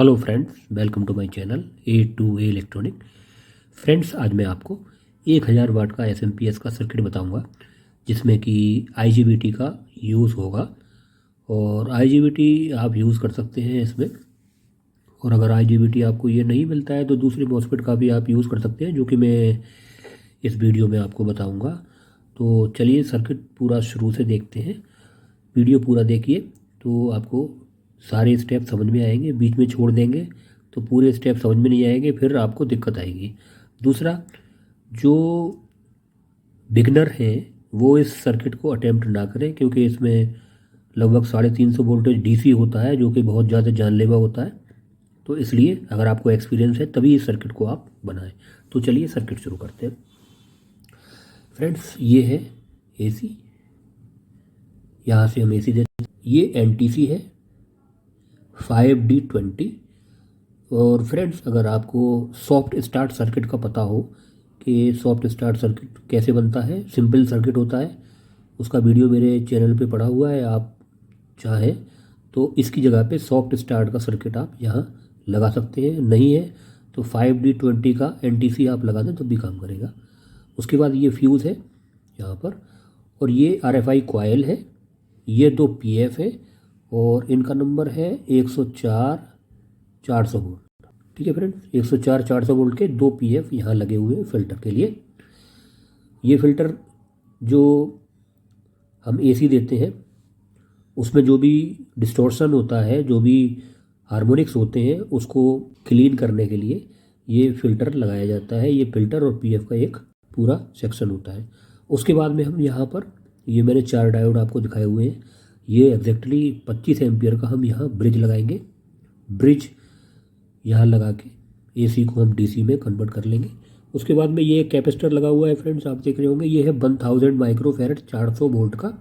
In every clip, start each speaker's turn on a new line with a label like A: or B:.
A: Hello friends, welcome to my channel A to A electronic. Friends, आज मैं आपको 1000 वाट का एसएमपीएस का सर्किट बताऊंगा, जिसमें कि आईजीबीटी का यूज़ होगा। और आईजीबीटी आप यूज़ कर सकते हैं इसमें। और अगर आईजीबीटी आपको ये नहीं मिलता है तो दूसरी मॉसफेट का भी आप यूज़ कर सकते हैं, जो कि मैं इस वीडियो में आपको बताऊँगा। तो चलिए सर्किट पूरा शुरू से देखते हैं। वीडियो पूरा देखिए तो आपको सारे स्टेप समझ में आएंगे। बीच में छोड़ देंगे तो पूरे स्टेप समझ में नहीं आएंगे, फिर आपको दिक्कत आएगी। दूसरा, जो बिगनर हैं वो इस सर्किट को अटेम्प्ट ना करें, क्योंकि इसमें लगभग 350 वोल्टेज डीसी होता है, जो कि बहुत ज़्यादा जानलेवा होता है। तो इसलिए अगर आपको एक्सपीरियंस है तभी इस सर्किट को आप बनाएं। तो चलिए सर्किट शुरू करते हैं। फ्रेंड्स, ये है एसी। यहाँ से हम एसी देते हैं। ये एनटीसी है 5D20। और फ्रेंड्स, अगर आपको सॉफ्ट स्टार्ट सर्किट का पता हो कि सॉफ्ट स्टार्ट सर्किट कैसे बनता है, सिंपल सर्किट होता है, उसका वीडियो मेरे चैनल पे पड़ा हुआ है। आप चाहें तो इसकी जगह पे सॉफ्ट स्टार्ट का सर्किट आप यहाँ लगा सकते हैं। नहीं है तो 5D20 का एनटीसी आप लगा दें तो भी काम करेगा। उसके बाद ये फ्यूज़ है यहाँ पर, और ये आरएफआई कॉइल है। ये दो पीएफ है और इनका नंबर है 104 400 वोल्ट। ठीक है फ्रेंड्स, 104 400 वोल्ट के दो पीएफ यहाँ लगे हुए हैं फिल्टर के लिए। ये फिल्टर जो हम एसी देते हैं उसमें जो भी डिस्टॉर्शन होता है, जो भी हार्मोनिक्स होते हैं, उसको क्लीन करने के लिए ये फ़िल्टर लगाया जाता है। ये फ़िल्टर और पीएफ का एक पूरा सेक्शन होता है। उसके बाद में हम यहाँ पर, ये मैंने 4 डायोड आपको दिखाए हुए हैं। ये एग्जैक्टली 25 एम्पियर का हम यहाँ ब्रिज लगाएंगे। ब्रिज यहाँ लगा के एसी को हम डीसी में कन्वर्ट कर लेंगे। उसके बाद में ये कैपेसिटर लगा हुआ है फ्रेंड्स, आप देख रहे होंगे। ये है 1000 माइक्रोफेरेड 400 वोल्ट का।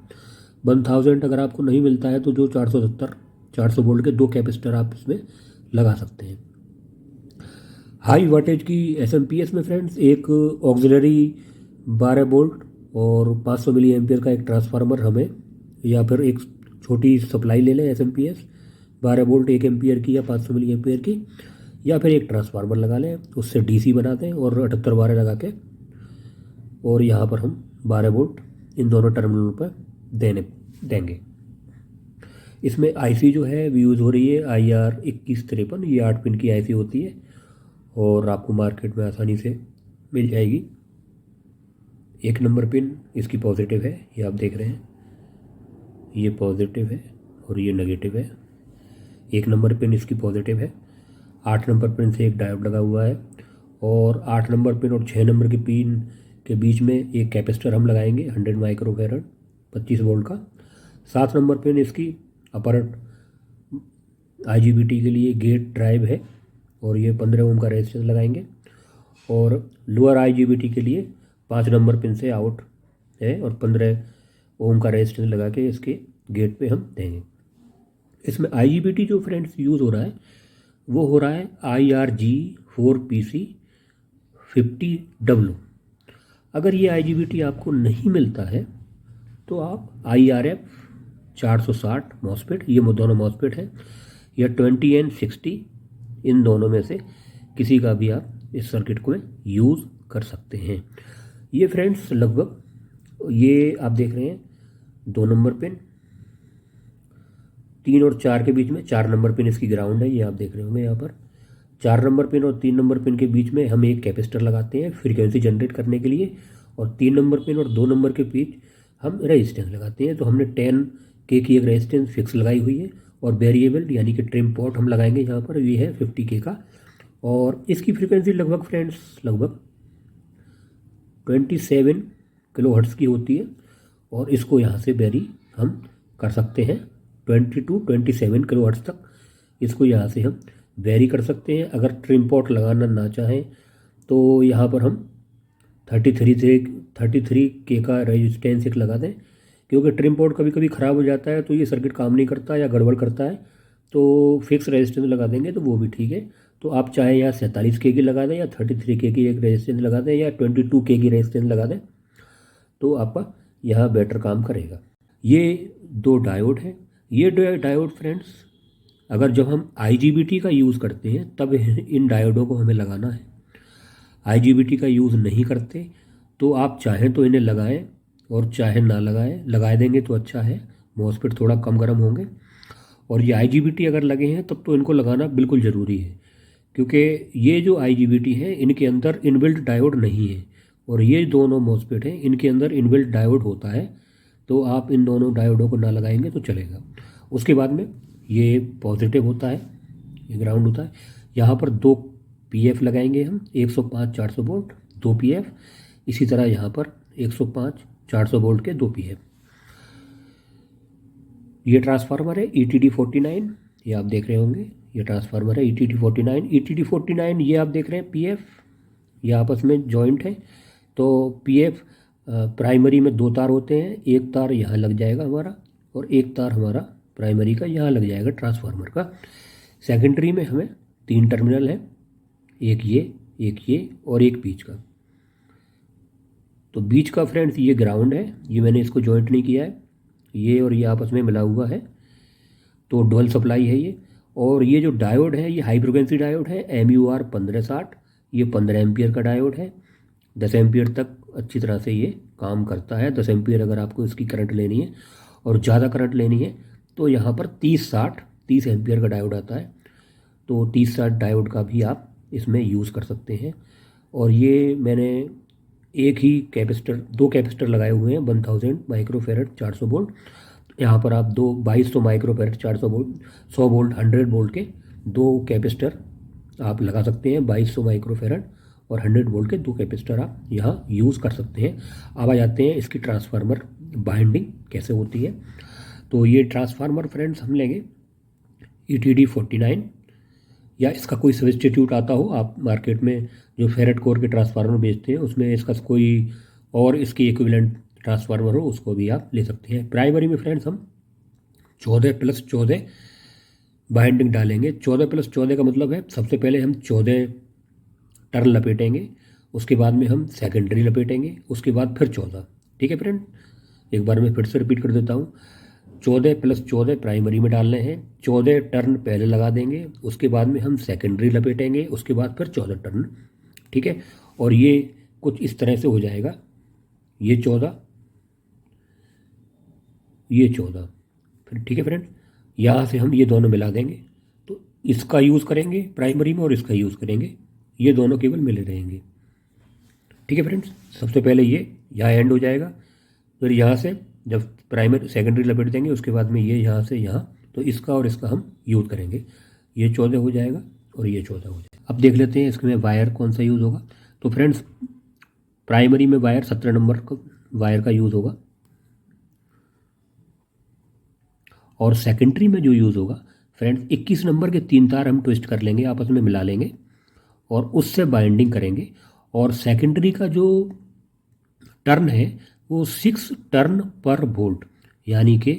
A: 1000 अगर आपको नहीं मिलता है तो जो 470 400 वोल्ट के दो कैपेसिटर आप इसमें लगा सकते हैं। हाई वाटेज की एसएमपीएस में फ्रेंड्स एक ऑक्सिलरी 12 वोल्ट और 500 मिली एम्पियर का एक ट्रांसफार्मर हमें, या फिर एक छोटी सप्लाई ले लें एसएमपीएस 12 वोल्ट 1 एम्पियर की या 500 मिली एम्पियर की, या फिर एक ट्रांसफार्मर लगा लें, उससे डीसी बना दें और 78 12 लगा के, और यहाँ पर हम 12 वोल्ट इन दोनों टर्मिनलों पर देंगे। इसमें आईसी जो है भी यूज़ हो रही है IR2153। ये 8 पिन की आईसी होती है और आपको मार्केट में आसानी से मिल जाएगी। 1 नंबर पिन इसकी पॉजिटिव है, ये आप देख रहे हैं, ये पॉजिटिव है और ये नेगेटिव है। 1 नंबर पिन इसकी पॉजिटिव है। 8 नंबर पिन से एक डायोड लगा हुआ है, और 8 नंबर पिन और 6 नंबर के पिन के बीच में एक कैपेसिटर हम लगाएंगे 100 माइक्रोफेरेड 25 वोल्ट का। 7 नंबर पिन इसकी अपर आईजीबीटी के लिए गेट ड्राइव है, और ये 15 ओम का रेजिस्टेंस लगाएंगे। और लोअर आईजीबीटी के लिए 5 नंबर पिन से आउट है और 15 ओम का रेजिस्टेंस लगा के इसके गेट पे हम देंगे। इसमें आईजीबीटी जो फ्रेंड्स यूज़ हो रहा है वो हो रहा है IRG4PC50W। अगर ये आईजीबीटी आपको नहीं मिलता है तो आप IRF 460 मॉसफेट, ये दोनों मॉसफेट हैं, या 20N60, इन दोनों में से किसी का भी आप इस सर्किट को यूज़ कर सकते हैं। ये फ्रेंड्स लगभग, ये आप देख रहे हैं 2 नंबर पिन, 3 और 4 के बीच में 4 नंबर पिन इसकी ग्राउंड है, ये आप देख रहे होंगे यहाँ पर। 4 नंबर पिन और 3 नंबर पिन के बीच में हम एक कैपेसिटर लगाते हैं फ्रीक्वेंसी जनरेट करने के लिए, और 3 नंबर पिन और 2 नंबर के बीच हम रेजिस्टेंस लगाते हैं। तो हमने 10K की एक रेजिस्टेंस फिक्स लगाई हुई है, और वेरिएबल यानी कि ट्रिम पॉट हम लगाएंगे यहाँ पर, ये है 50K का। और इसकी फ्रीक्वेंसी लगभग फ्रेंड्स 27 किलोहर्ट्ज़ की होती है, और इसको यहाँ से वेरी हम कर सकते हैं 20 to 27 किलोहर्ट्ज़ तक। इसको यहाँ से हम वेरी कर सकते हैं। अगर ट्रिम पॉट लगाना ना चाहें तो यहाँ पर हम 33K का रेजिस्टेंस एक लगा दें, क्योंकि ट्रिम पॉट कभी कभी ख़राब हो जाता है तो ये सर्किट काम नहीं करता या गड़बड़ करता है। तो फिक्स रेजिस्टेंस लगा देंगे तो वो भी ठीक है। तो आप चाहे यहाँ 47K की लगा दें, या 33K की एक रेजिस्टेंस लगा दें, या 22K की रेजिस्टेंस लगा दें, तो आपका यहाँ बेटर काम करेगा। ये 2 डायोड हैं। ये डायोड फ्रेंड्स अगर जब हम IGBT का यूज़ करते हैं तब इन डायोडों को हमें लगाना है। IGBT का यूज़ नहीं करते तो आप चाहें तो इन्हें लगाएं और चाहे ना लगाएं, लगा देंगे तो अच्छा है, मॉसफेट थोड़ा कम गर्म होंगे। और ये IGBT अगर लगे हैं तब तो इनको लगाना बिल्कुल ज़रूरी है, क्योंकि ये जो IGBT है इनके अंदर इनबिल्ट डायोड नहीं है, और ये दोनों मॉसफेट हैं इनके अंदर इनबिल्ट डायोड होता है। तो आप इन दोनों डायोडों को ना लगाएंगे तो चलेगा। उसके बाद में ये पॉजिटिव होता है, ये ग्राउंड होता है। यहाँ पर 2 PF लगाएंगे हम, 105 400 वोल्ट 2 PF। इसी तरह यहाँ पर 105 400 वोल्ट के 2 PF। ये ट्रांसफार्मर है ETD49, ये आप देख रहे होंगे, ये ट्रांसफार्मर है ETD49 ये आप देख रहे हैं PF, ये आपस में जॉइंट है। तो PF प्राइमरी में 2 तार होते हैं, एक तार यहाँ लग जाएगा हमारा और एक तार हमारा प्राइमरी का यहाँ लग जाएगा ट्रांसफार्मर का। सेकेंडरी में हमें 3 टर्मिनल है, एक ये और एक बीच का। तो बीच का फ्रेंड्स ये ग्राउंड है, ये मैंने इसको जॉइंट नहीं किया है, ये और ये आपस में मिला हुआ है, तो डुअल सप्लाई है ये। और ये जो डायोड है ये हाई फ्रिक्वेंसी डायोड है MUR 1560, ये 15 एम्पियर का डायोड है। 10 एम्पियर तक अच्छी तरह से ये काम करता है। 10 एम्पियर अगर आपको इसकी करंट लेनी है और ज़्यादा करंट लेनी है तो यहाँ पर 30 एम्पियर का डायोड आता है, तो 30-60 डायोड का भी आप इसमें यूज़ कर सकते हैं। और ये मैंने एक ही कैपेसिटर 2 कैपेसिटर लगाए हुए हैं 1000 माइक्रोफेरेड 400 वोल्ट। यहाँ पर आप 2200 माइक्रोफेरेड 400 वोल्ट 100 वोल्ट 100 वोल्ट के 2 कैपेसिटर आप लगा सकते हैं। 2200 माइक्रोफेरेड और 100 वोल्ट के 2 कैपेसिटर आप यहाँ यूज़ कर सकते हैं। अब आ जाते हैं इसकी ट्रांसफार्मर बाइंडिंग कैसे होती है। तो ये ट्रांसफार्मर फ्रेंड्स हम लेंगे ETD49, या इसका कोई सब्स्टिट्यूट आता हो, आप मार्केट में जो फेरेट कोर के ट्रांसफार्मर बेचते हैं उसमें इसका कोई और इसकी इक्विवेलेंट ट्रांसफार्मर हो उसको भी आप ले सकते हैं। प्राइमरी में फ्रेंड्स हम 14+14 बाइंडिंग डालेंगे। 14+14 का मतलब है सबसे पहले हम 14 टर्न लपेटेंगे, उसके बाद में हम सेकेंडरी लपेटेंगे, उसके बाद फिर 14। ठीक है फ्रेंड, एक बार मैं फिर से रिपीट कर देता हूँ। 14+14 प्राइमरी में डालने हैं, 14 टर्न पहले लगा देंगे, उसके बाद में हम सेकेंडरी लपेटेंगे, उसके बाद फिर 14 टर्न। ठीक है, और ये कुछ इस तरह से हो जाएगा, ये 14 ये 14 फिर। ठीक है फ्रेंड, यहाँ से हम ये दोनों मिला देंगे, तो इसका यूज़ करेंगे प्राइमरी में और इसका यूज़ करेंगे, ये दोनों केवल मिले रहेंगे। ठीक है फ्रेंड्स, सबसे पहले ये यहाँ एंड हो जाएगा, फिर यहाँ से जब प्राइमरी सेकेंडरी लपेट देंगे उसके बाद में ये यहाँ से यहाँ, तो इसका और इसका हम यूज़ करेंगे। ये 14 हो जाएगा और ये 14 हो जाएगा। अब देख लेते हैं इसमें वायर कौन सा यूज़ होगा। तो फ्रेंड्स प्राइमरी में वायर 17 नंबर का वायर का यूज़ होगा, और सेकेंडरी में जो यूज़ होगा फ्रेंड्स 21 नंबर के 3 तार हम ट्विस्ट कर लेंगे, आपस में मिला लेंगे और उससे बाइंडिंग करेंगे। और सेकेंडरी का जो टर्न है वो 6 टर्न पर वोल्ट, यानी कि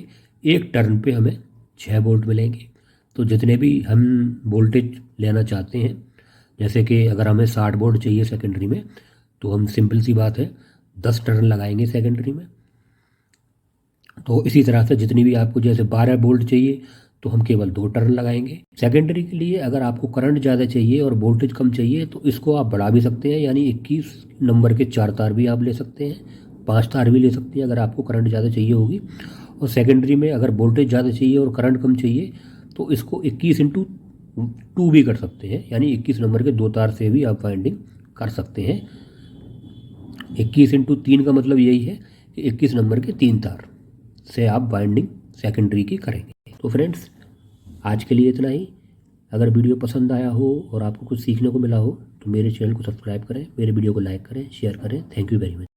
A: एक टर्न पे हमें 6 वोल्ट मिलेंगे। तो जितने भी हम वोल्टेज लेना चाहते हैं, जैसे कि अगर हमें 60 वोल्ट चाहिए सेकेंडरी में, तो हम सिंपल सी बात है 10 टर्न लगाएंगे सेकेंडरी में। तो इसी तरह से जितनी भी आपको जैसे 12 वोल्ट चाहिए तो हम केवल 2 टर्न लगाएंगे। सेकेंडरी के लिए अगर आपको करंट ज़्यादा चाहिए और वोल्टेज कम चाहिए तो इसको आप बढ़ा भी सकते हैं, यानी 21 नंबर के 4 तार भी आप ले सकते हैं, 5 तार भी ले सकते हैं अगर आपको करंट ज़्यादा चाहिए होगी। और सेकेंडरी में अगर वोल्टेज ज़्यादा चाहिए और करंट कम चाहिए तो इसको 21x2 भी कर सकते हैं, यानी 21 नंबर के 2 तार से भी आप बाइंडिंग कर सकते हैं। 21x3 का मतलब यही है कि 21 नंबर के 3 तार से आप बाइंडिंग सेकेंडरी की करेंगे। तो फ्रेंड्स आज के लिए इतना ही। अगर वीडियो पसंद आया हो और आपको कुछ सीखने को मिला हो तो मेरे चैनल को सब्सक्राइब करें, मेरे वीडियो को लाइक करें, शेयर करें। Thank you very much.